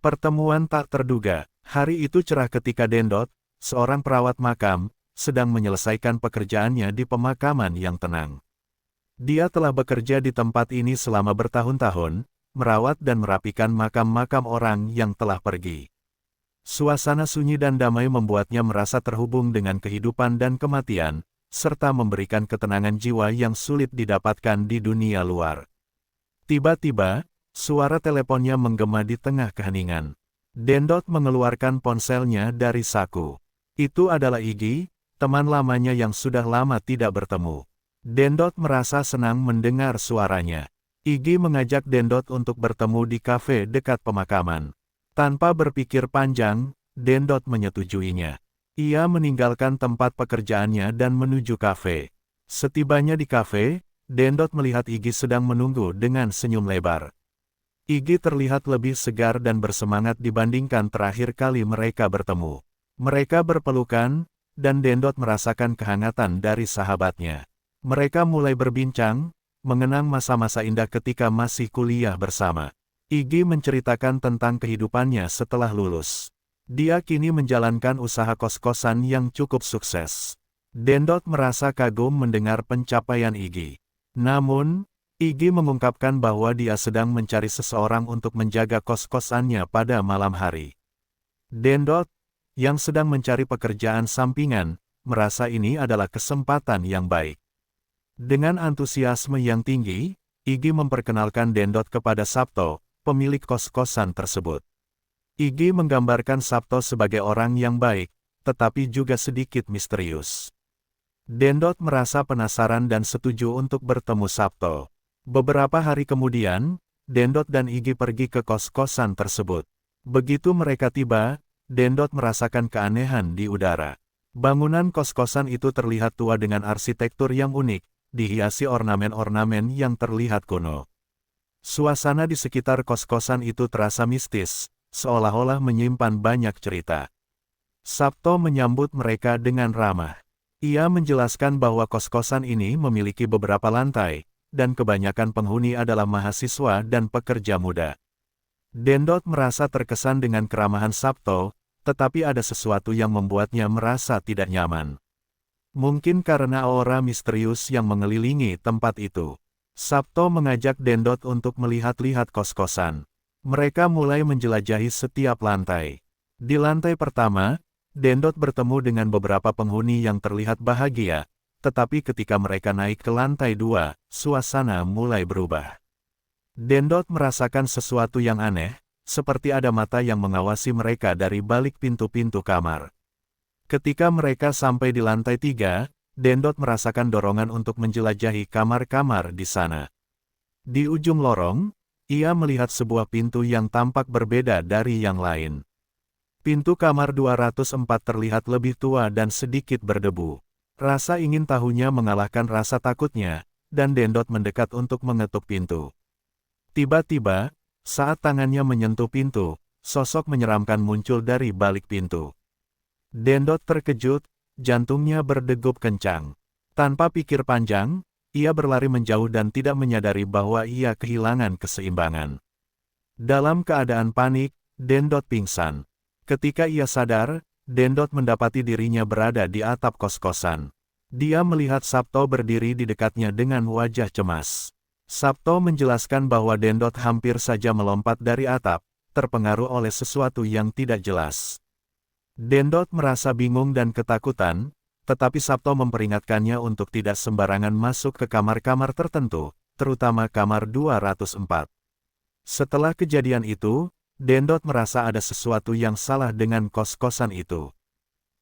Pertemuan tak terduga. Hari itu cerah ketika Dendot, seorang perawat makam, sedang menyelesaikan pekerjaannya di pemakaman yang tenang. Dia telah bekerja di tempat ini selama bertahun-tahun, merawat dan merapikan makam-makam orang yang telah pergi. Suasana sunyi dan damai membuatnya merasa terhubung dengan kehidupan dan kematian, serta memberikan ketenangan jiwa yang sulit didapatkan di dunia luar. Tiba-tiba, suara teleponnya menggema di tengah keheningan. Dendot mengeluarkan ponselnya dari saku. Itu adalah Iggy, teman lamanya yang sudah lama tidak bertemu. Dendot merasa senang mendengar suaranya. Iggy mengajak Dendot untuk bertemu di kafe dekat pemakaman. Tanpa berpikir panjang, Dendot menyetujuinya. Ia meninggalkan tempat pekerjaannya dan menuju kafe. Setibanya di kafe, Dendot melihat Iggy sedang menunggu dengan senyum lebar. Iggy terlihat lebih segar dan bersemangat dibandingkan terakhir kali mereka bertemu. Mereka berpelukan, dan Dendot merasakan kehangatan dari sahabatnya. Mereka mulai berbincang, mengenang masa-masa indah ketika masih kuliah bersama. Iggy menceritakan tentang kehidupannya setelah lulus. Dia kini menjalankan usaha kos-kosan yang cukup sukses. Dendot merasa kagum mendengar pencapaian Iggy. Namun, Iggy mengungkapkan bahwa dia sedang mencari seseorang untuk menjaga kos-kosannya pada malam hari. Dendot, yang sedang mencari pekerjaan sampingan, merasa ini adalah kesempatan yang baik. Dengan antusiasme yang tinggi, Iggy memperkenalkan Dendot kepada Sabto, pemilik kos-kosan tersebut. Iggy menggambarkan Sabto sebagai orang yang baik, tetapi juga sedikit misterius. Dendot merasa penasaran dan setuju untuk bertemu Sabto. Beberapa hari kemudian, Dendot dan Iggy pergi ke kos-kosan tersebut. Begitu mereka tiba, Dendot merasakan keanehan di udara. Bangunan kos-kosan itu terlihat tua dengan arsitektur yang unik, dihiasi ornamen-ornamen yang terlihat kuno. Suasana di sekitar kos-kosan itu terasa mistis, seolah-olah menyimpan banyak cerita. Sabto menyambut mereka dengan ramah. Ia menjelaskan bahwa kos-kosan ini memiliki beberapa lantai, dan kebanyakan penghuni adalah mahasiswa dan pekerja muda. Dendot merasa terkesan dengan keramahan Sabto, tetapi ada sesuatu yang membuatnya merasa tidak nyaman. Mungkin karena aura misterius yang mengelilingi tempat itu. Sabto mengajak Dendot untuk melihat-lihat kos-kosan. Mereka mulai menjelajahi setiap lantai. Di lantai pertama, Dendot bertemu dengan beberapa penghuni yang terlihat bahagia, tetapi ketika mereka naik ke lantai 2, suasana mulai berubah. Dendot merasakan sesuatu yang aneh, seperti ada mata yang mengawasi mereka dari balik pintu-pintu kamar. Ketika mereka sampai di lantai 3, Dendot merasakan dorongan untuk menjelajahi kamar-kamar di sana. Di ujung lorong, ia melihat sebuah pintu yang tampak berbeda dari yang lain. Pintu kamar 204 terlihat lebih tua dan sedikit berdebu. Rasa ingin tahunya mengalahkan rasa takutnya, dan Dendot mendekat untuk mengetuk pintu. Tiba-tiba, saat tangannya menyentuh pintu, sosok menyeramkan muncul dari balik pintu. Dendot terkejut, jantungnya berdegup kencang. Tanpa pikir panjang, ia berlari menjauh dan tidak menyadari bahwa ia kehilangan keseimbangan. Dalam keadaan panik, Dendot pingsan. Ketika ia sadar, Dendot mendapati dirinya berada di atap kos-kosan. Dia melihat Sabto berdiri di dekatnya dengan wajah cemas. Sabto menjelaskan bahwa Dendot hampir saja melompat dari atap, terpengaruh oleh sesuatu yang tidak jelas. Dendot merasa bingung dan ketakutan, tetapi Sabto memperingatkannya untuk tidak sembarangan masuk ke kamar-kamar tertentu, terutama kamar 204. Setelah kejadian itu, Dendot merasa ada sesuatu yang salah dengan kos-kosan itu.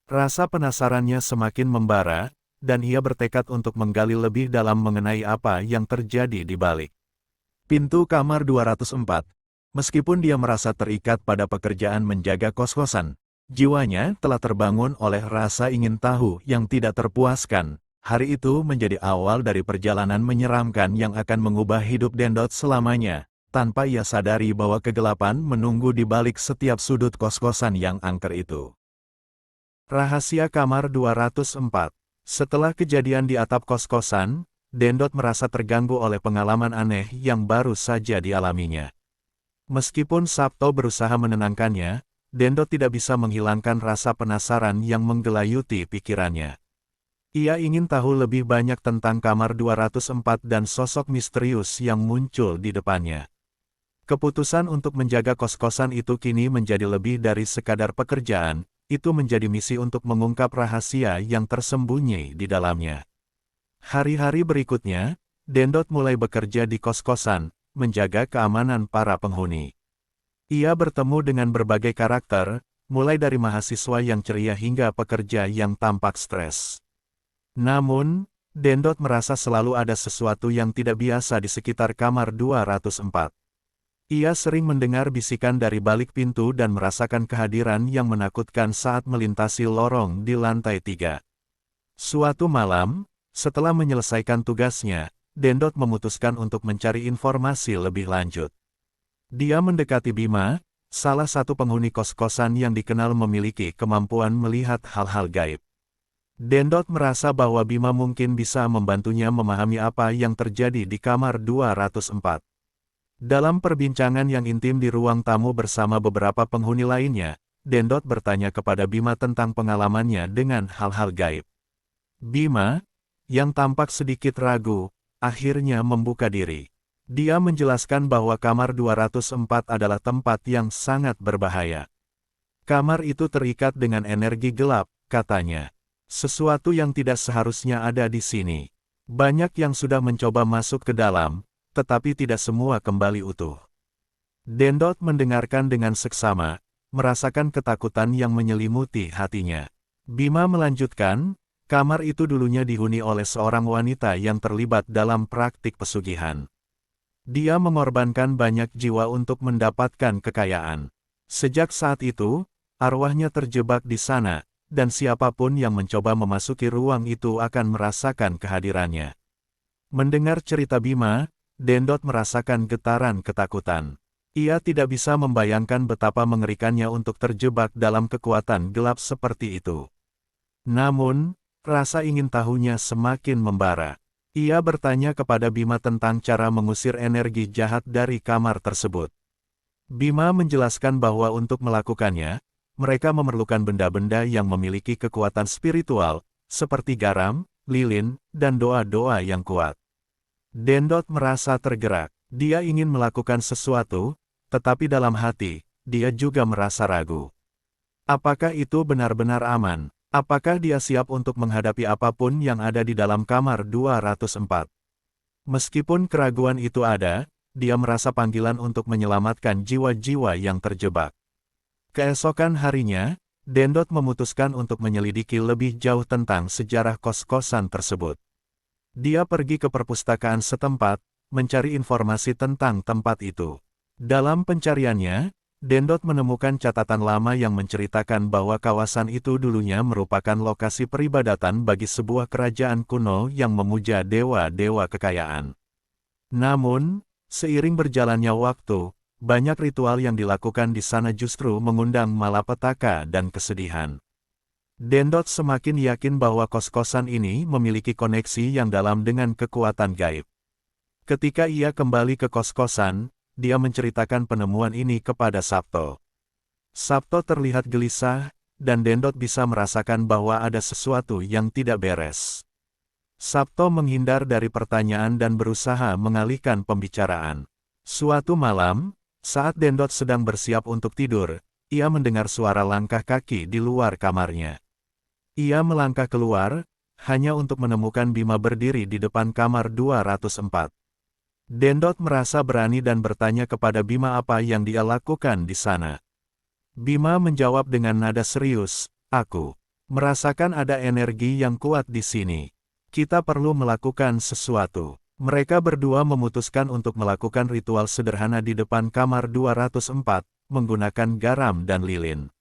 Rasa penasarannya semakin membara, dan ia bertekad untuk menggali lebih dalam mengenai apa yang terjadi di balik pintu kamar 204. Meskipun dia merasa terikat pada pekerjaan menjaga kos-kosan, jiwanya telah terbangun oleh rasa ingin tahu yang tidak terpuaskan. Hari itu menjadi awal dari perjalanan menyeramkan yang akan mengubah hidup Dendot selamanya. Tanpa ia sadari bahwa kegelapan menunggu di balik setiap sudut kos-kosan yang angker itu. Rahasia kamar 204. Setelah kejadian di atap kos-kosan, Dendot merasa terganggu oleh pengalaman aneh yang baru saja dialaminya. Meskipun Sabto berusaha menenangkannya, Dendot tidak bisa menghilangkan rasa penasaran yang menggelayuti pikirannya. Ia ingin tahu lebih banyak tentang kamar 204 dan sosok misterius yang muncul di depannya. Keputusan untuk menjaga kos-kosan itu kini menjadi lebih dari sekadar pekerjaan, itu menjadi misi untuk mengungkap rahasia yang tersembunyi di dalamnya. Hari-hari berikutnya, Dendot mulai bekerja di kos-kosan, menjaga keamanan para penghuni. Ia bertemu dengan berbagai karakter, mulai dari mahasiswa yang ceria hingga pekerja yang tampak stres. Namun, Dendot merasa selalu ada sesuatu yang tidak biasa di sekitar kamar 204. Ia sering mendengar bisikan dari balik pintu dan merasakan kehadiran yang menakutkan saat melintasi lorong di lantai 3. Suatu malam, setelah menyelesaikan tugasnya, Dendot memutuskan untuk mencari informasi lebih lanjut. Dia mendekati Bima, salah satu penghuni kos-kosan yang dikenal memiliki kemampuan melihat hal-hal gaib. Dendot merasa bahwa Bima mungkin bisa membantunya memahami apa yang terjadi di kamar 204. Dalam perbincangan yang intim di ruang tamu bersama beberapa penghuni lainnya, Dendot bertanya kepada Bima tentang pengalamannya dengan hal-hal gaib. Bima, yang tampak sedikit ragu, akhirnya membuka diri. Dia menjelaskan bahwa kamar 204 adalah tempat yang sangat berbahaya. Kamar itu terikat dengan energi gelap, katanya. Sesuatu yang tidak seharusnya ada di sini. Banyak yang sudah mencoba masuk ke dalam, tetapi tidak semua kembali utuh. Dendot mendengarkan dengan seksama, merasakan ketakutan yang menyelimuti hatinya. Bima melanjutkan, kamar itu dulunya dihuni oleh seorang wanita yang terlibat dalam praktik pesugihan. Dia mengorbankan banyak jiwa untuk mendapatkan kekayaan. Sejak saat itu, arwahnya terjebak di sana, dan siapapun yang mencoba memasuki ruang itu akan merasakan kehadirannya. Mendengar cerita Bima, Dendot merasakan getaran ketakutan. Ia tidak bisa membayangkan betapa mengerikannya untuk terjebak dalam kekuatan gelap seperti itu. Namun, rasa ingin tahunya semakin membara. Ia bertanya kepada Bima tentang cara mengusir energi jahat dari kamar tersebut. Bima menjelaskan bahwa untuk melakukannya, mereka memerlukan benda-benda yang memiliki kekuatan spiritual, seperti garam, lilin, dan doa-doa yang kuat. Dendot merasa tergerak. Dia ingin melakukan sesuatu, tetapi dalam hati, dia juga merasa ragu. Apakah itu benar-benar aman? Apakah dia siap untuk menghadapi apapun yang ada di dalam kamar 204? Meskipun keraguan itu ada, dia merasa panggilan untuk menyelamatkan jiwa-jiwa yang terjebak. Keesokan harinya, Dendot memutuskan untuk menyelidiki lebih jauh tentang sejarah kos-kosan tersebut. Dia pergi ke perpustakaan setempat, mencari informasi tentang tempat itu. Dalam pencariannya, Dendot menemukan catatan lama yang menceritakan bahwa kawasan itu dulunya merupakan lokasi peribadatan bagi sebuah kerajaan kuno yang memuja dewa-dewa kekayaan. Namun, seiring berjalannya waktu, banyak ritual yang dilakukan di sana justru mengundang malapetaka dan kesedihan. Dendot semakin yakin bahwa kos-kosan ini memiliki koneksi yang dalam dengan kekuatan gaib. Ketika ia kembali ke kos-kosan, dia menceritakan penemuan ini kepada Sabto. Sabto terlihat gelisah, dan Dendot bisa merasakan bahwa ada sesuatu yang tidak beres. Sabto menghindar dari pertanyaan dan berusaha mengalihkan pembicaraan. Suatu malam, saat Dendot sedang bersiap untuk tidur, ia mendengar suara langkah kaki di luar kamarnya. Ia melangkah keluar, hanya untuk menemukan Bima berdiri di depan kamar 204. Dendot merasa berani dan bertanya kepada Bima apa yang dia lakukan di sana. Bima menjawab dengan nada serius, "Aku merasakan ada energi yang kuat di sini. Kita perlu melakukan sesuatu." Mereka berdua memutuskan untuk melakukan ritual sederhana di depan kamar 204, menggunakan garam dan lilin.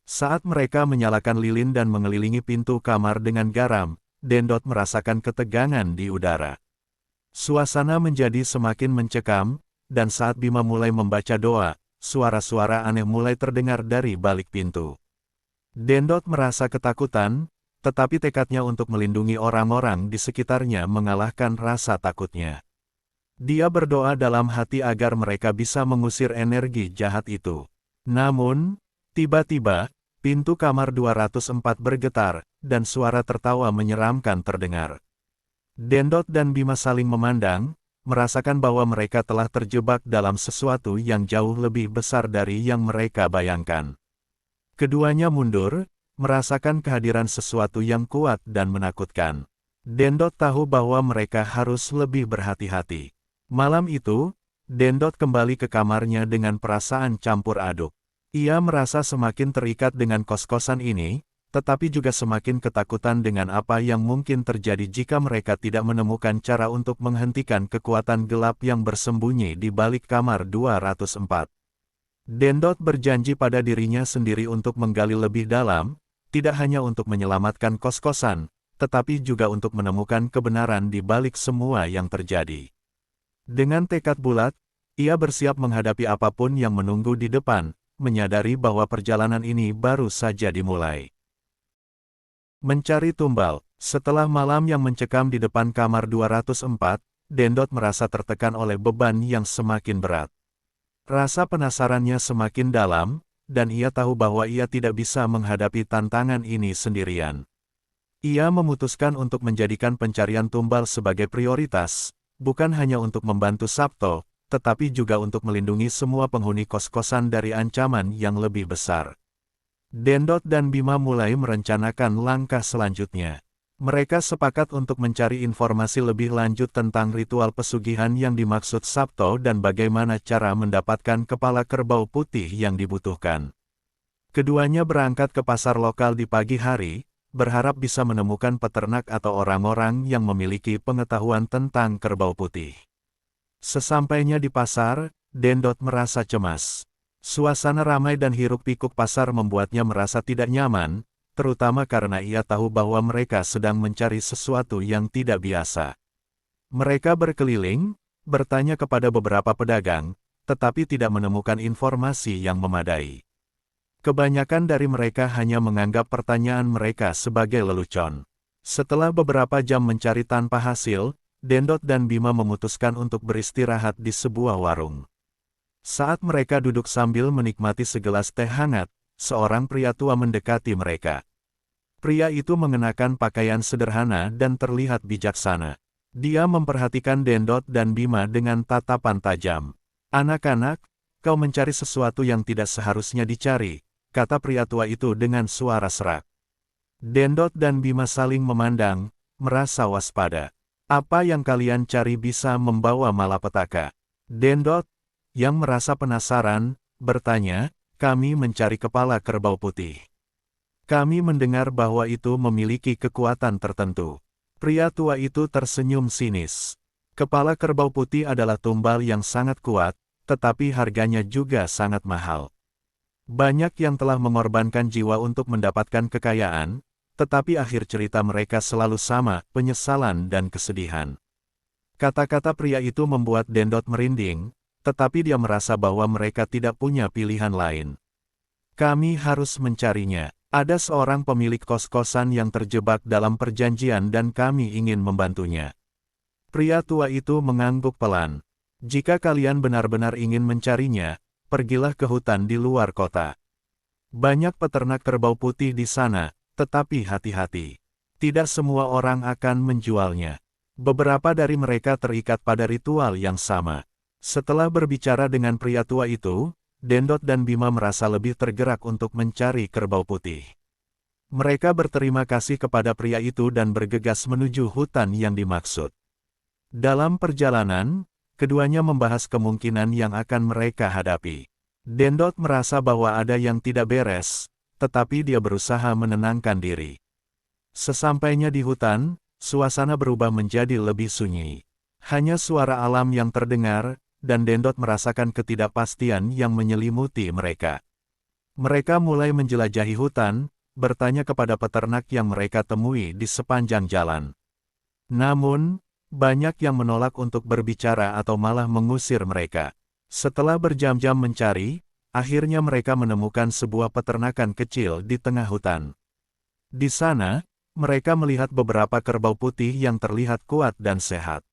Saat mereka menyalakan lilin dan mengelilingi pintu kamar dengan garam, Dendot merasakan ketegangan di udara. Suasana menjadi semakin mencekam, dan saat Bima mulai membaca doa, suara-suara aneh mulai terdengar dari balik pintu. Dendot merasa ketakutan, tetapi tekadnya untuk melindungi orang-orang di sekitarnya mengalahkan rasa takutnya. Dia berdoa dalam hati agar mereka bisa mengusir energi jahat itu. Namun, tiba-tiba, pintu kamar 204 bergetar, dan suara tertawa menyeramkan terdengar. Dendot dan Bima saling memandang, merasakan bahwa mereka telah terjebak dalam sesuatu yang jauh lebih besar dari yang mereka bayangkan. Keduanya mundur, merasakan kehadiran sesuatu yang kuat dan menakutkan. Dendot tahu bahwa mereka harus lebih berhati-hati. Malam itu, Dendot kembali ke kamarnya dengan perasaan campur aduk. Ia merasa semakin terikat dengan kos-kosan ini, tetapi juga semakin ketakutan dengan apa yang mungkin terjadi jika mereka tidak menemukan cara untuk menghentikan kekuatan gelap yang bersembunyi di balik kamar 204. Dendot berjanji pada dirinya sendiri untuk menggali lebih dalam, tidak hanya untuk menyelamatkan kos-kosan, tetapi juga untuk menemukan kebenaran di balik semua yang terjadi. Dengan tekad bulat, ia bersiap menghadapi apapun yang menunggu di depan, menyadari bahwa perjalanan ini baru saja dimulai. Mencari tumbal. Setelah malam yang mencekam di depan kamar 204, Dendot merasa tertekan oleh beban yang semakin berat. Rasa penasarannya semakin dalam, dan ia tahu bahwa ia tidak bisa menghadapi tantangan ini sendirian. Ia memutuskan untuk menjadikan pencarian tumbal sebagai prioritas, bukan hanya untuk membantu Sabto, tetapi juga untuk melindungi semua penghuni kos-kosan dari ancaman yang lebih besar. Dendot dan Bima mulai merencanakan langkah selanjutnya. Mereka sepakat untuk mencari informasi lebih lanjut tentang ritual pesugihan yang dimaksud Sabto dan bagaimana cara mendapatkan kepala kerbau putih yang dibutuhkan. Keduanya berangkat ke pasar lokal di pagi hari, berharap bisa menemukan peternak atau orang-orang yang memiliki pengetahuan tentang kerbau putih. Sesampainya di pasar, Dendot merasa cemas. Suasana ramai dan hiruk-pikuk pasar membuatnya merasa tidak nyaman, terutama karena ia tahu bahwa mereka sedang mencari sesuatu yang tidak biasa. Mereka berkeliling, bertanya kepada beberapa pedagang, tetapi tidak menemukan informasi yang memadai. Kebanyakan dari mereka hanya menganggap pertanyaan mereka sebagai lelucon. Setelah beberapa jam mencari tanpa hasil, Dendot dan Bima memutuskan untuk beristirahat di sebuah warung. Saat mereka duduk sambil menikmati segelas teh hangat, seorang pria tua mendekati mereka. Pria itu mengenakan pakaian sederhana dan terlihat bijaksana. Dia memperhatikan Dendot dan Bima dengan tatapan tajam. "Anak-anak, kau mencari sesuatu yang tidak seharusnya dicari," kata pria tua itu dengan suara serak. Dendot dan Bima saling memandang, merasa waspada. "Apa yang kalian cari bisa membawa malapetaka?" Dendot, yang merasa penasaran, bertanya, "Kami mencari kepala kerbau putih. Kami mendengar bahwa itu memiliki kekuatan tertentu." Pria tua itu tersenyum sinis. Kepala kerbau putih adalah tumbal yang sangat kuat, tetapi harganya juga sangat mahal. Banyak yang telah mengorbankan jiwa untuk mendapatkan kekayaan, tetapi akhir cerita mereka selalu sama, penyesalan dan kesedihan. Kata-kata pria itu membuat Dendot merinding, tetapi dia merasa bahwa mereka tidak punya pilihan lain. "Kami harus mencarinya. Ada seorang pemilik kos-kosan yang terjebak dalam perjanjian dan kami ingin membantunya." Pria tua itu mengangguk pelan. "Jika kalian benar-benar ingin mencarinya, pergilah ke hutan di luar kota. Banyak peternak kerbau putih di sana, tetapi hati-hati. Tidak semua orang akan menjualnya. Beberapa dari mereka terikat pada ritual yang sama." Setelah berbicara dengan pria tua itu, Dendot dan Bima merasa lebih tergerak untuk mencari kerbau putih. Mereka berterima kasih kepada pria itu dan bergegas menuju hutan yang dimaksud. Dalam perjalanan, keduanya membahas kemungkinan yang akan mereka hadapi. Dendot merasa bahwa ada yang tidak beres, tetapi dia berusaha menenangkan diri. Sesampainya di hutan, suasana berubah menjadi lebih sunyi. Hanya suara alam yang terdengar, dan Dendot merasakan ketidakpastian yang menyelimuti mereka. Mereka mulai menjelajahi hutan, bertanya kepada peternak yang mereka temui di sepanjang jalan. Namun, banyak yang menolak untuk berbicara atau malah mengusir mereka. Setelah berjam-jam mencari, akhirnya mereka menemukan sebuah peternakan kecil di tengah hutan. Di sana, mereka melihat beberapa kerbau putih yang terlihat kuat dan sehat.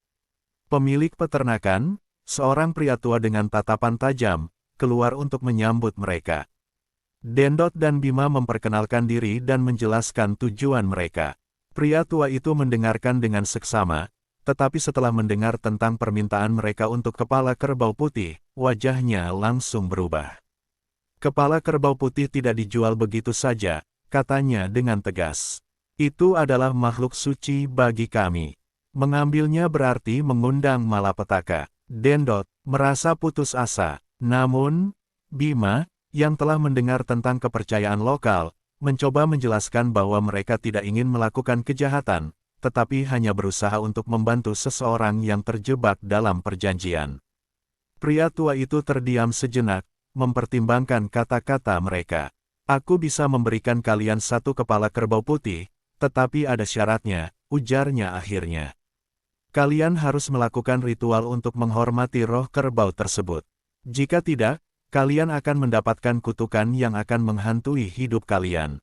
Pemilik peternakan, seorang pria tua dengan tatapan tajam, keluar untuk menyambut mereka. Dendot dan Bima memperkenalkan diri dan menjelaskan tujuan mereka. Pria tua itu mendengarkan dengan seksama, tetapi setelah mendengar tentang permintaan mereka untuk kepala kerbau putih, wajahnya langsung berubah. Kepala kerbau putih tidak dijual begitu saja, katanya dengan tegas. Itu adalah makhluk suci bagi kami. Mengambilnya berarti mengundang malapetaka. Dendot merasa putus asa. Namun, Bima, yang telah mendengar tentang kepercayaan lokal, mencoba menjelaskan bahwa mereka tidak ingin melakukan kejahatan, tetapi hanya berusaha untuk membantu seseorang yang terjebak dalam perjanjian. Pria tua itu terdiam sejenak, mempertimbangkan kata-kata mereka. Aku bisa memberikan kalian satu kepala kerbau putih, tetapi ada syaratnya, ujarnya akhirnya. Kalian harus melakukan ritual untuk menghormati roh kerbau tersebut. Jika tidak, kalian akan mendapatkan kutukan yang akan menghantui hidup kalian.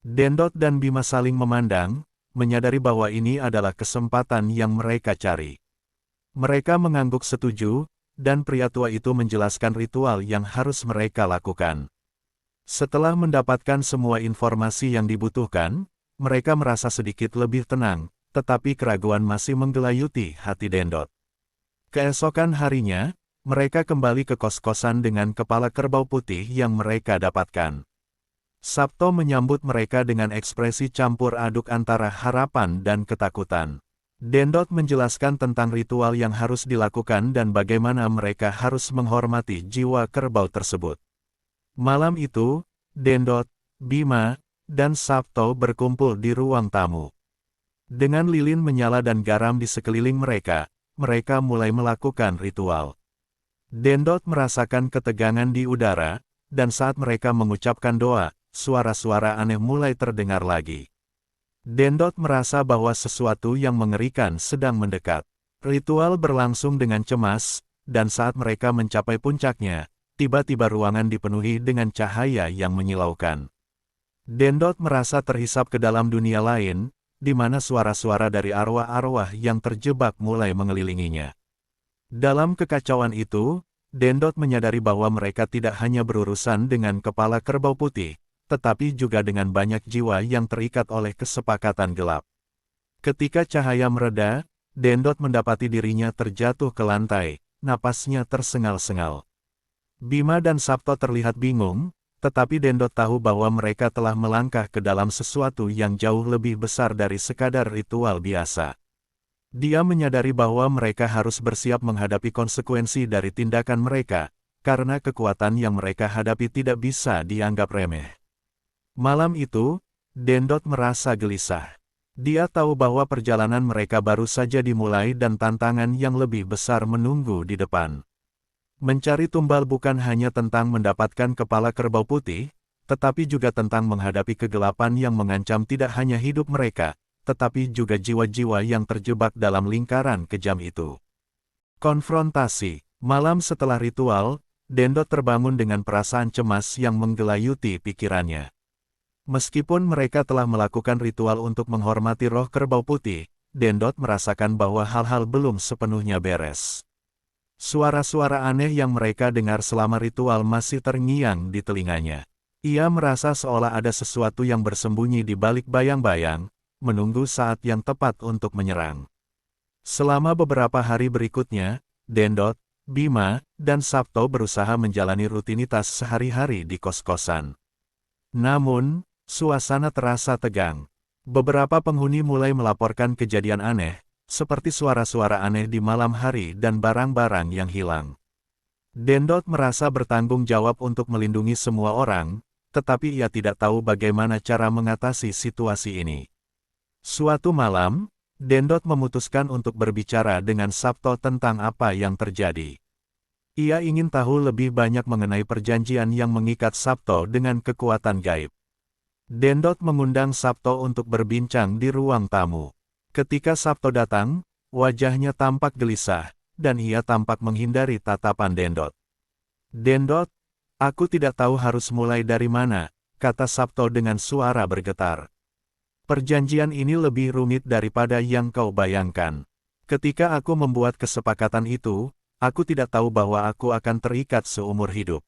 Dendot dan Bima saling memandang, menyadari bahwa ini adalah kesempatan yang mereka cari. Mereka mengangguk setuju, dan pria tua itu menjelaskan ritual yang harus mereka lakukan. Setelah mendapatkan semua informasi yang dibutuhkan, mereka merasa sedikit lebih tenang, tetapi keraguan masih menggelayuti hati Dendot. Keesokan harinya, mereka kembali ke kos-kosan dengan kepala kerbau putih yang mereka dapatkan. Sabto menyambut mereka dengan ekspresi campur aduk antara harapan dan ketakutan. Dendot menjelaskan tentang ritual yang harus dilakukan dan bagaimana mereka harus menghormati jiwa kerbau tersebut. Malam itu, Dendot, Bima, dan Sabto berkumpul di ruang tamu. Dengan lilin menyala dan garam di sekeliling mereka, mereka mulai melakukan ritual. Dendot merasakan ketegangan di udara, dan saat mereka mengucapkan doa, suara-suara aneh mulai terdengar lagi. Dendot merasa bahwa sesuatu yang mengerikan sedang mendekat. Ritual berlangsung dengan cemas, dan saat mereka mencapai puncaknya, tiba-tiba ruangan dipenuhi dengan cahaya yang menyilaukan. Dendot merasa terhisap ke dalam dunia lain, di mana suara-suara dari arwah-arwah yang terjebak mulai mengelilinginya. Dalam kekacauan itu, Dendot menyadari bahwa mereka tidak hanya berurusan dengan kepala kerbau putih, tetapi juga dengan banyak jiwa yang terikat oleh kesepakatan gelap. Ketika cahaya mereda, Dendot mendapati dirinya terjatuh ke lantai, napasnya tersengal-sengal. Bima dan Sabto terlihat bingung, tetapi Dendot tahu bahwa mereka telah melangkah ke dalam sesuatu yang jauh lebih besar dari sekadar ritual biasa. Dia menyadari bahwa mereka harus bersiap menghadapi konsekuensi dari tindakan mereka, karena kekuatan yang mereka hadapi tidak bisa dianggap remeh. Malam itu, Dendot merasa gelisah. Dia tahu bahwa perjalanan mereka baru saja dimulai dan tantangan yang lebih besar menunggu di depan. Mencari tumbal bukan hanya tentang mendapatkan kepala kerbau putih, tetapi juga tentang menghadapi kegelapan yang mengancam tidak hanya hidup mereka, tetapi juga jiwa-jiwa yang terjebak dalam lingkaran kejam itu. Konfrontasi. Malam setelah ritual, Dendot terbangun dengan perasaan cemas yang menggelayuti pikirannya. Meskipun mereka telah melakukan ritual untuk menghormati roh kerbau putih, Dendot merasakan bahwa hal-hal belum sepenuhnya beres. Suara-suara aneh yang mereka dengar selama ritual masih terngiang di telinganya. Ia merasa seolah ada sesuatu yang bersembunyi di balik bayang-bayang, menunggu saat yang tepat untuk menyerang. Selama beberapa hari berikutnya, Dendot, Bima, dan Sabto berusaha menjalani rutinitas sehari-hari di kos-kosan. Namun, suasana terasa tegang. Beberapa penghuni mulai melaporkan kejadian aneh, seperti suara-suara aneh di malam hari dan barang-barang yang hilang. Dendot merasa bertanggung jawab untuk melindungi semua orang, tetapi ia tidak tahu bagaimana cara mengatasi situasi ini. Suatu malam, Dendot memutuskan untuk berbicara dengan Sabto tentang apa yang terjadi. Ia ingin tahu lebih banyak mengenai perjanjian yang mengikat Sabto dengan kekuatan gaib. Dendot mengundang Sabto untuk berbincang di ruang tamu. Ketika Sabto datang, wajahnya tampak gelisah, dan ia tampak menghindari tatapan Dendot. Dendot, aku tidak tahu harus mulai dari mana, kata Sabto dengan suara bergetar. Perjanjian ini lebih rumit daripada yang kau bayangkan. Ketika aku membuat kesepakatan itu, aku tidak tahu bahwa aku akan terikat seumur hidup.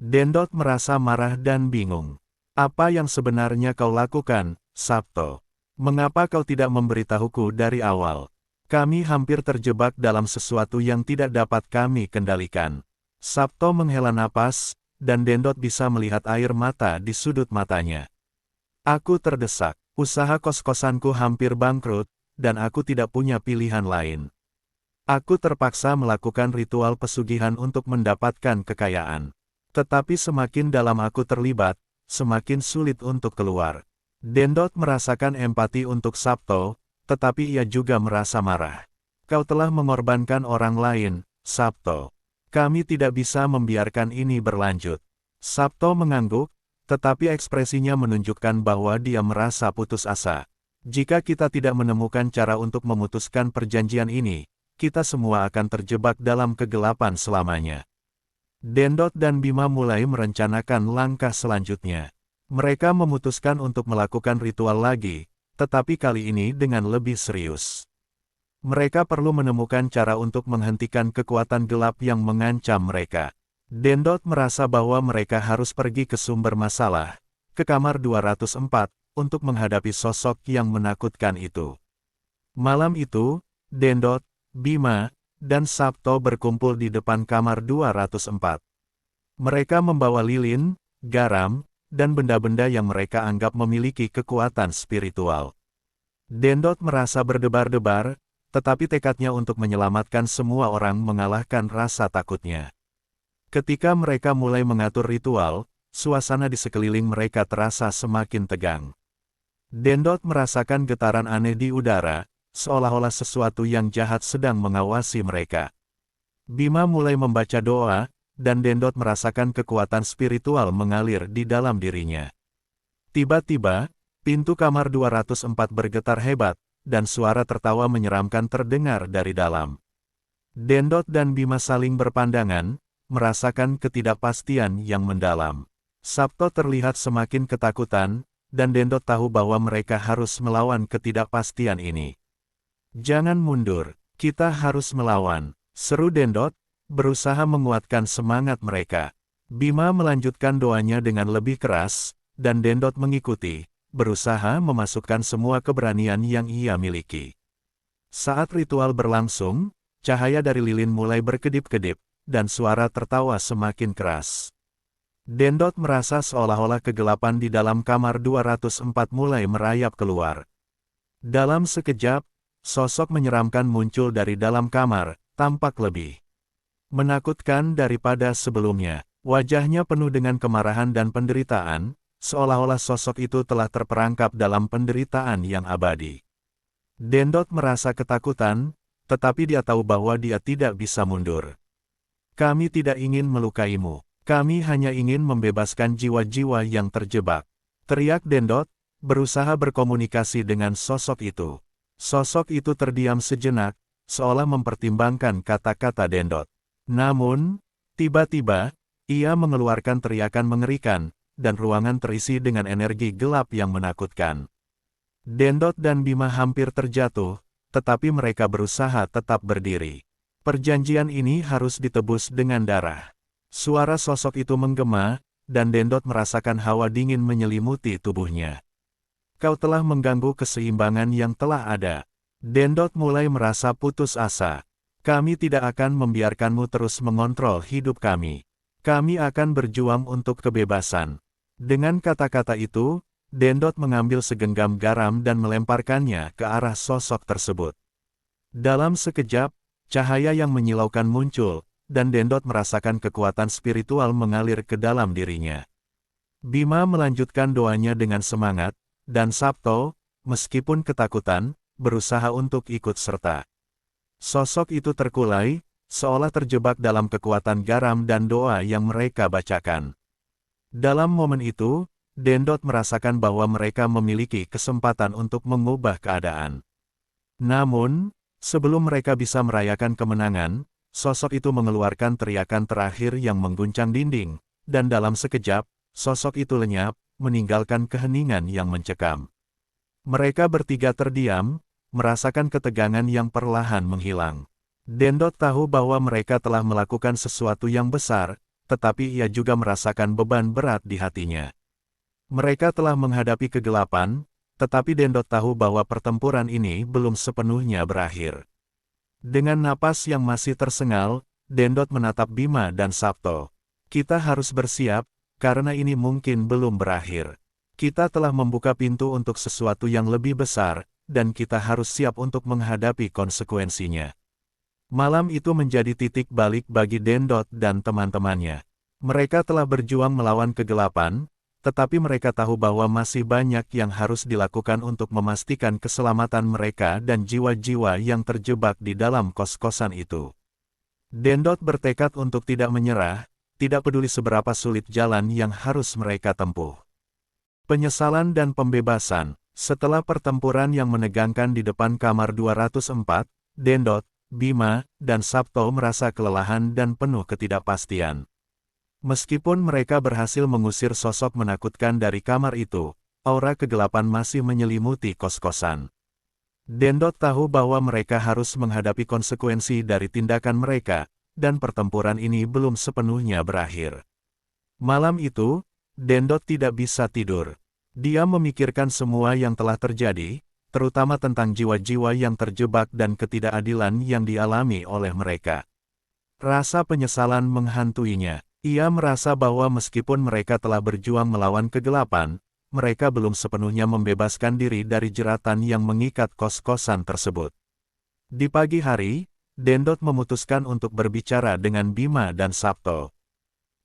Dendot merasa marah dan bingung. Apa yang sebenarnya kau lakukan, Sabto? Mengapa kau tidak memberitahuku dari awal? Kami hampir terjebak dalam sesuatu yang tidak dapat kami kendalikan. Sabto menghela napas, dan Dendot bisa melihat air mata di sudut matanya. Aku terdesak. Usaha kos-kosanku hampir bangkrut, dan aku tidak punya pilihan lain. Aku terpaksa melakukan ritual pesugihan untuk mendapatkan kekayaan. Tetapi semakin dalam aku terlibat, semakin sulit untuk keluar. Dendot merasakan empati untuk Sabto, tetapi ia juga merasa marah. Kau telah mengorbankan orang lain, Sabto. Kami tidak bisa membiarkan ini berlanjut. Sabto mengangguk, tetapi ekspresinya menunjukkan bahwa dia merasa putus asa. Jika kita tidak menemukan cara untuk memutuskan perjanjian ini, kita semua akan terjebak dalam kegelapan selamanya. Dendot dan Bima mulai merencanakan langkah selanjutnya. Mereka memutuskan untuk melakukan ritual lagi, tetapi kali ini dengan lebih serius. Mereka perlu menemukan cara untuk menghentikan kekuatan gelap yang mengancam mereka. Dendot merasa bahwa mereka harus pergi ke sumber masalah, ke kamar 204, untuk menghadapi sosok yang menakutkan itu. Malam itu, Dendot, Bima, dan Sabto berkumpul di depan kamar 204. Mereka membawa lilin, garam, dan benda-benda yang mereka anggap memiliki kekuatan spiritual. Dendot merasa berdebar-debar, tetapi tekadnya untuk menyelamatkan semua orang mengalahkan rasa takutnya. Ketika mereka mulai mengatur ritual, suasana di sekeliling mereka terasa semakin tegang. Dendot merasakan getaran aneh di udara, seolah-olah sesuatu yang jahat sedang mengawasi mereka. Bima mulai membaca doa, dan Dendot merasakan kekuatan spiritual mengalir di dalam dirinya. Tiba-tiba, pintu kamar 204 bergetar hebat, dan suara tertawa menyeramkan terdengar dari dalam. Dendot dan Bima saling berpandangan, merasakan ketidakpastian yang mendalam. Sabto terlihat semakin ketakutan, dan Dendot tahu bahwa mereka harus melawan ketidakpastian ini. Jangan mundur, kita harus melawan, seru Dendot, berusaha menguatkan semangat mereka. Bima melanjutkan doanya dengan lebih keras, dan Dendot mengikuti, berusaha memasukkan semua keberanian yang ia miliki. Saat ritual berlangsung, cahaya dari lilin mulai berkedip-kedip, dan suara tertawa semakin keras. Dendot merasa seolah-olah kegelapan di dalam kamar 204 mulai merayap keluar. Dalam sekejap, sosok menyeramkan muncul dari dalam kamar, tampak lebih menakutkan daripada sebelumnya. Wajahnya penuh dengan kemarahan dan penderitaan, seolah-olah sosok itu telah terperangkap dalam penderitaan yang abadi. Dendot merasa ketakutan, tetapi dia tahu bahwa dia tidak bisa mundur. Kami tidak ingin melukaimu. Kami hanya ingin membebaskan jiwa-jiwa yang terjebak. Teriak Dendot, berusaha berkomunikasi dengan sosok itu. Sosok itu terdiam sejenak, seolah mempertimbangkan kata-kata Dendot. Namun, tiba-tiba, ia mengeluarkan teriakan mengerikan, dan ruangan terisi dengan energi gelap yang menakutkan. Dendot dan Bima hampir terjatuh, tetapi mereka berusaha tetap berdiri. Perjanjian ini harus ditebus dengan darah. Suara sosok itu menggema, dan Dendot merasakan hawa dingin menyelimuti tubuhnya. Kau telah mengganggu keseimbangan yang telah ada. Dendot mulai merasa putus asa. Kami tidak akan membiarkanmu terus mengontrol hidup kami. Kami akan berjuang untuk kebebasan. Dengan kata-kata itu, Dendot mengambil segenggam garam dan melemparkannya ke arah sosok tersebut. Dalam sekejap, cahaya yang menyilaukan muncul, dan Dendot merasakan kekuatan spiritual mengalir ke dalam dirinya. Bima melanjutkan doanya dengan semangat, dan Sabto, meskipun ketakutan, berusaha untuk ikut serta. Sosok itu terkulai, seolah terjebak dalam kekuatan garam dan doa yang mereka bacakan. Dalam momen itu, Dendot merasakan bahwa mereka memiliki kesempatan untuk mengubah keadaan. Namun, sebelum mereka bisa merayakan kemenangan, sosok itu mengeluarkan teriakan terakhir yang mengguncang dinding, dan dalam sekejap, sosok itu lenyap, meninggalkan keheningan yang mencekam. Mereka bertiga terdiam, merasakan ketegangan yang perlahan menghilang. Dendot tahu bahwa mereka telah melakukan sesuatu yang besar, tetapi ia juga merasakan beban berat di hatinya. Mereka telah menghadapi kegelapan, tetapi Dendot tahu bahwa pertempuran ini belum sepenuhnya berakhir. Dengan napas yang masih tersengal, Dendot menatap Bima dan Sabto. Kita harus bersiap, karena ini mungkin belum berakhir. Kita telah membuka pintu untuk sesuatu yang lebih besar, dan kita harus siap untuk menghadapi konsekuensinya. Malam itu menjadi titik balik bagi Dendot dan teman-temannya. Mereka telah berjuang melawan kegelapan, tetapi mereka tahu bahwa masih banyak yang harus dilakukan untuk memastikan keselamatan mereka dan jiwa-jiwa yang terjebak di dalam kos-kosan itu. Dendot bertekad untuk tidak menyerah, tidak peduli seberapa sulit jalan yang harus mereka tempuh. Penyesalan dan pembebasan. Setelah pertempuran yang menegangkan di depan kamar 204, Dendot, Bima, dan Sabto merasa kelelahan dan penuh ketidakpastian. Meskipun mereka berhasil mengusir sosok menakutkan dari kamar itu, aura kegelapan masih menyelimuti kos-kosan. Dendot tahu bahwa mereka harus menghadapi konsekuensi dari tindakan mereka, dan pertempuran ini belum sepenuhnya berakhir. Malam itu, Dendot tidak bisa tidur. Dia memikirkan semua yang telah terjadi, terutama tentang jiwa-jiwa yang terjebak dan ketidakadilan yang dialami oleh mereka. Rasa penyesalan menghantuinya. Ia merasa bahwa meskipun mereka telah berjuang melawan kegelapan, mereka belum sepenuhnya membebaskan diri dari jeratan yang mengikat kos-kosan tersebut. Di pagi hari, Dendot memutuskan untuk berbicara dengan Bima dan Sabto.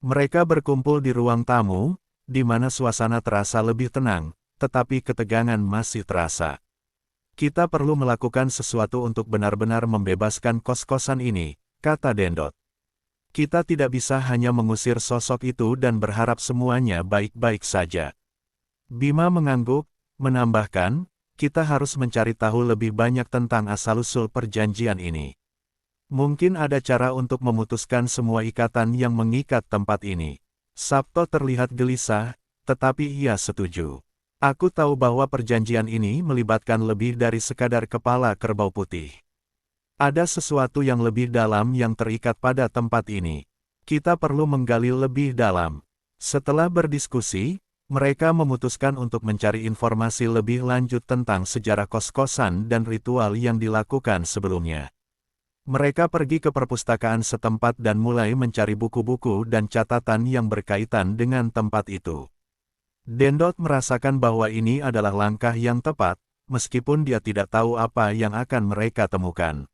Mereka berkumpul di ruang tamu, di mana suasana terasa lebih tenang, tetapi ketegangan masih terasa. Kita perlu melakukan sesuatu untuk benar-benar membebaskan kos-kosan ini, kata Dendot. Kita tidak bisa hanya mengusir sosok itu dan berharap semuanya baik-baik saja. Bima mengangguk, menambahkan, kita harus mencari tahu lebih banyak tentang asal-usul perjanjian ini. Mungkin ada cara untuk memutuskan semua ikatan yang mengikat tempat ini. Sabto terlihat gelisah, tetapi ia setuju. Aku tahu bahwa perjanjian ini melibatkan lebih dari sekadar kepala kerbau putih. Ada sesuatu yang lebih dalam yang terikat pada tempat ini. Kita perlu menggali lebih dalam. Setelah berdiskusi, mereka memutuskan untuk mencari informasi lebih lanjut tentang sejarah kos-kosan dan ritual yang dilakukan sebelumnya. Mereka pergi ke perpustakaan setempat dan mulai mencari buku-buku dan catatan yang berkaitan dengan tempat itu. Dendot merasakan bahwa ini adalah langkah yang tepat, meskipun dia tidak tahu apa yang akan mereka temukan.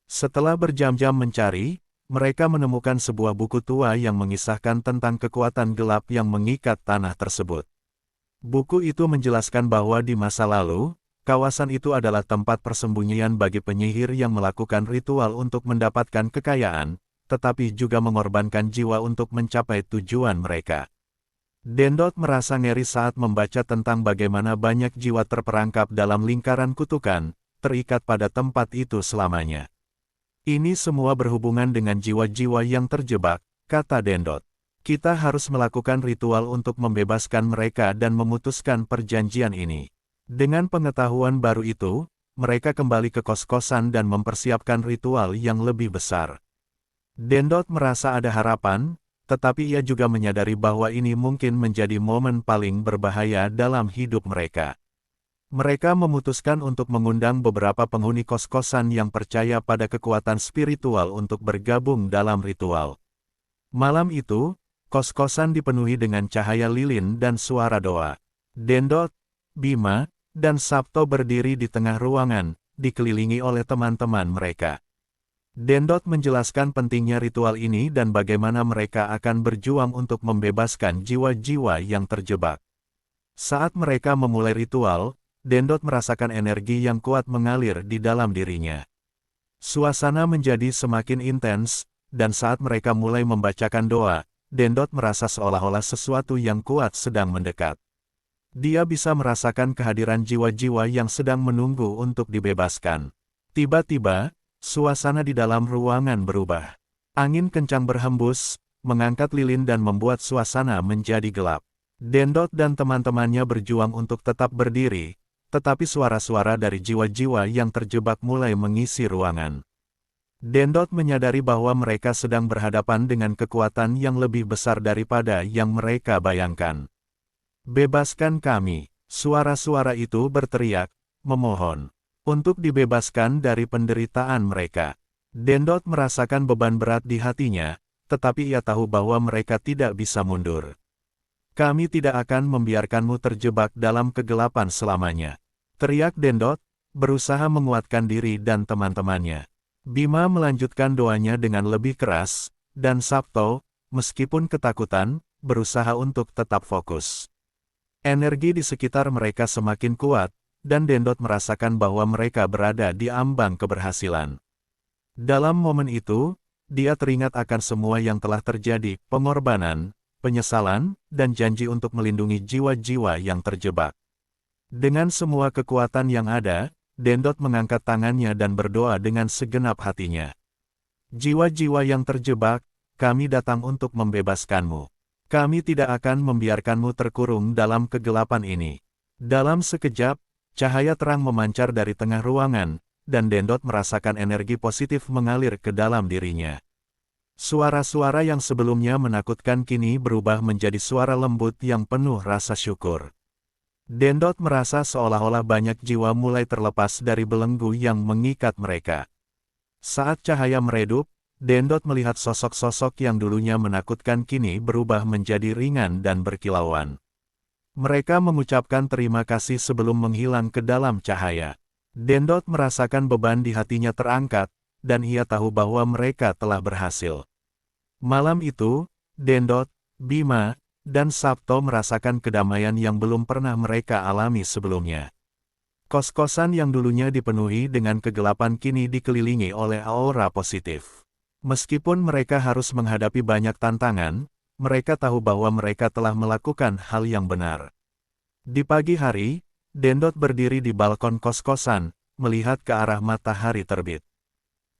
Setelah berjam-jam mencari, mereka menemukan sebuah buku tua yang mengisahkan tentang kekuatan gelap yang mengikat tanah tersebut. Buku itu menjelaskan bahwa di masa lalu, kawasan itu adalah tempat persembunyian bagi penyihir yang melakukan ritual untuk mendapatkan kekayaan, tetapi juga mengorbankan jiwa untuk mencapai tujuan mereka. Dendot merasa ngeri saat membaca tentang bagaimana banyak jiwa terperangkap dalam lingkaran kutukan, terikat pada tempat itu selamanya. Ini semua berhubungan dengan jiwa-jiwa yang terjebak, kata Dendot. Kita harus melakukan ritual untuk membebaskan mereka dan memutuskan perjanjian ini. Dengan pengetahuan baru itu, mereka kembali ke kos-kosan dan mempersiapkan ritual yang lebih besar. Dendot merasa ada harapan, tetapi ia juga menyadari bahwa ini mungkin menjadi momen paling berbahaya dalam hidup mereka. Mereka memutuskan untuk mengundang beberapa penghuni kos-kosan yang percaya pada kekuatan spiritual untuk bergabung dalam ritual. Malam itu, kos-kosan dipenuhi dengan cahaya lilin dan suara doa. Dendot, Bima, dan Sabto berdiri di tengah ruangan, dikelilingi oleh teman-teman mereka. Dendot menjelaskan pentingnya ritual ini dan bagaimana mereka akan berjuang untuk membebaskan jiwa-jiwa yang terjebak. Saat mereka memulai ritual, Dendot merasakan energi yang kuat mengalir di dalam dirinya. Suasana menjadi semakin intens, dan saat mereka mulai membacakan doa, Dendot merasa seolah-olah sesuatu yang kuat sedang mendekat. Dia bisa merasakan kehadiran jiwa-jiwa yang sedang menunggu untuk dibebaskan. Tiba-tiba, suasana di dalam ruangan berubah. Angin kencang berhembus, mengangkat lilin dan membuat suasana menjadi gelap. Dendot dan teman-temannya berjuang untuk tetap berdiri, tetapi suara-suara dari jiwa-jiwa yang terjebak mulai mengisi ruangan. Dendot menyadari bahwa mereka sedang berhadapan dengan kekuatan yang lebih besar daripada yang mereka bayangkan. "Bebaskan kami!" Suara-suara itu berteriak, memohon untuk dibebaskan dari penderitaan mereka. Dendot merasakan beban berat di hatinya, tetapi ia tahu bahwa mereka tidak bisa mundur. "Kami tidak akan membiarkanmu terjebak dalam kegelapan selamanya," teriak Dendot, berusaha menguatkan diri dan teman-temannya. Bima melanjutkan doanya dengan lebih keras, dan Sabto, meskipun ketakutan, berusaha untuk tetap fokus. Energi di sekitar mereka semakin kuat, dan Dendot merasakan bahwa mereka berada di ambang keberhasilan. Dalam momen itu, dia teringat akan semua yang telah terjadi, pengorbanan, penyesalan, dan janji untuk melindungi jiwa-jiwa yang terjebak. Dengan semua kekuatan yang ada, Dendot mengangkat tangannya dan berdoa dengan segenap hatinya. "Jiwa-jiwa yang terjebak, kami datang untuk membebaskanmu. Kami tidak akan membiarkanmu terkurung dalam kegelapan ini." Dalam sekejap, cahaya terang memancar dari tengah ruangan, dan Dendot merasakan energi positif mengalir ke dalam dirinya. Suara-suara yang sebelumnya menakutkan kini berubah menjadi suara lembut yang penuh rasa syukur. Dendot merasa seolah-olah banyak jiwa mulai terlepas dari belenggu yang mengikat mereka. Saat cahaya meredup, Dendot melihat sosok-sosok yang dulunya menakutkan kini berubah menjadi ringan dan berkilauan. Mereka mengucapkan terima kasih sebelum menghilang ke dalam cahaya. Dendot merasakan beban di hatinya terangkat, dan ia tahu bahwa mereka telah berhasil. Malam itu, Dendot, Bima, dan Sabto merasakan kedamaian yang belum pernah mereka alami sebelumnya. Kos-kosan yang dulunya dipenuhi dengan kegelapan kini dikelilingi oleh aura positif. Meskipun mereka harus menghadapi banyak tantangan, mereka tahu bahwa mereka telah melakukan hal yang benar. Di pagi hari, Dendot berdiri di balkon kos-kosan, melihat ke arah matahari terbit.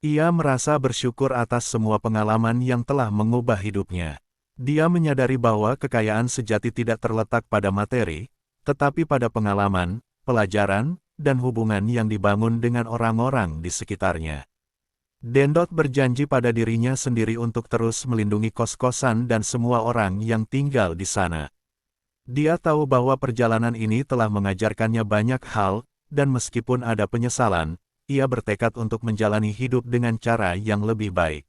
Ia merasa bersyukur atas semua pengalaman yang telah mengubah hidupnya. Dia menyadari bahwa kekayaan sejati tidak terletak pada materi, tetapi pada pengalaman, pelajaran, dan hubungan yang dibangun dengan orang-orang di sekitarnya. Dendot berjanji pada dirinya sendiri untuk terus melindungi kos-kosan dan semua orang yang tinggal di sana. Dia tahu bahwa perjalanan ini telah mengajarkannya banyak hal, dan meskipun ada penyesalan, ia bertekad untuk menjalani hidup dengan cara yang lebih baik.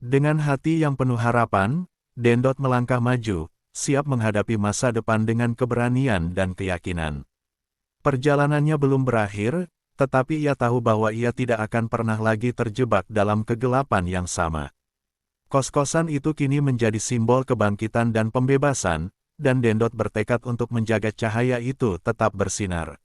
Dengan hati yang penuh harapan, Dendot melangkah maju, siap menghadapi masa depan dengan keberanian dan keyakinan. Perjalanannya belum berakhir, tetapi ia tahu bahwa ia tidak akan pernah lagi terjebak dalam kegelapan yang sama. Kos-kosan itu kini menjadi simbol kebangkitan dan pembebasan, dan Dendot bertekad untuk menjaga cahaya itu tetap bersinar.